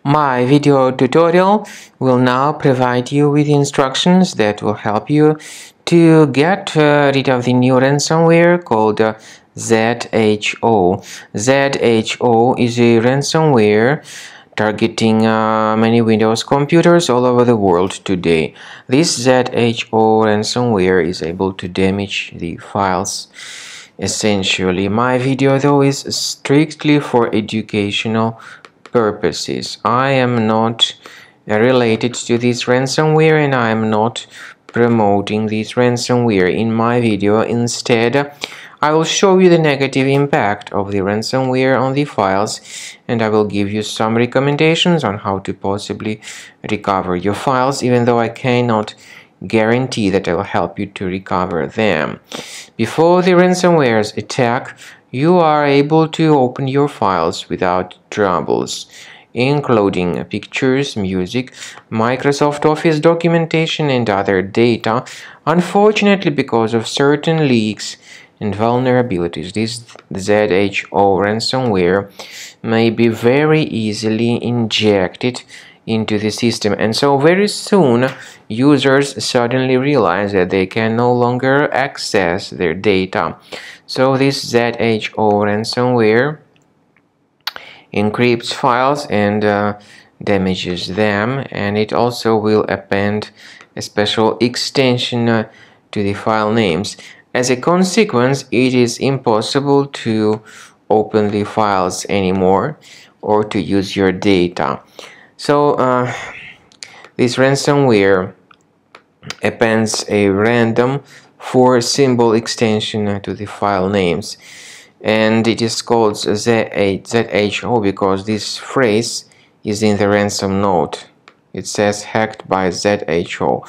My video tutorial will now provide you with instructions that will help you to get rid of the new ransomware called ZHO. ZHO is a ransomware targeting many Windows computers all over the world today. This ZHO ransomware is able to damage the files. Essentially, my video though is strictly for educational purposes. I am not related to this ransomware and I am not promoting this ransomware in my video. Instead, I will show you the negative impact of the ransomware on the files, and I will give you some recommendations on how to possibly recover your files, even though I cannot guarantee that I will help you to recover them. Before the ransomware's attack, you are able to open your files without troubles, including pictures, music, Microsoft Office documentation, and other data. Unfortunately, because of certain leaks and vulnerabilities, this ZHO ransomware may be very easily injected into the system, and so very soon users suddenly realize that they can no longer access their data. So this ZHO ransomware encrypts files and damages them, and it also will append a special extension to the file names. As a consequence, it is impossible to open the files anymore or to use your data. So this ransomware appends a random 4-symbol extension to the file names, and it is called ZHO because this phrase is in the ransom note. It says hacked by ZHO.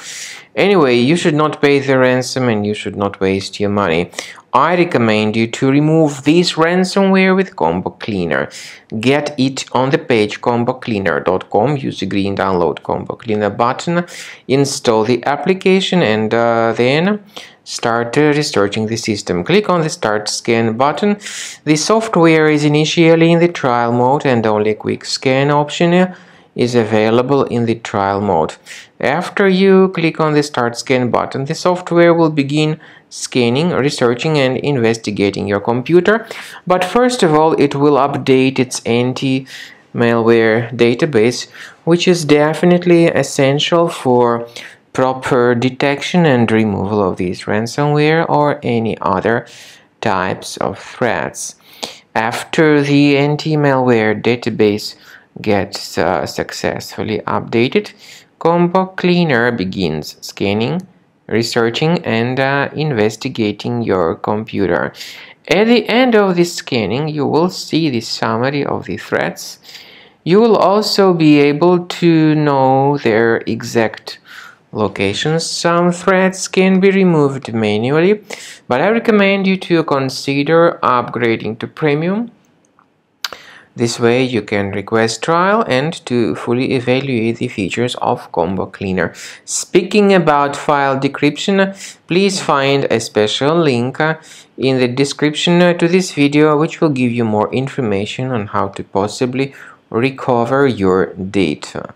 Anyway, you should not pay the ransom and you should not waste your money. I recommend you to remove this ransomware with Combo Cleaner. Get it on the page combocleaner.com. Use the green download Combo Cleaner button, install the application, and then start researching the system. Click on the Start Scan button. The software is initially in the trial mode and only a quick scan option is available in the trial mode. After you click on the Start Scan button, the software will begin scanning, researching, and investigating your computer. But first of all, it will update its anti-malware database, which is definitely essential for proper detection and removal of this ransomware or any other types of threats. After the anti-malware database gets successfully updated, Combo Cleaner begins scanning, researching, and investigating your computer. At the end of this scanning, you will see the summary of the threats. You will also be able to know their exact locations. Some threats can be removed manually, but I recommend you to consider upgrading to Premium. This way you can request trial and to fully evaluate the features of Combo Cleaner. Speaking about file decryption, please find a special link in the description to this video, which will give you more information on how to possibly recover your data.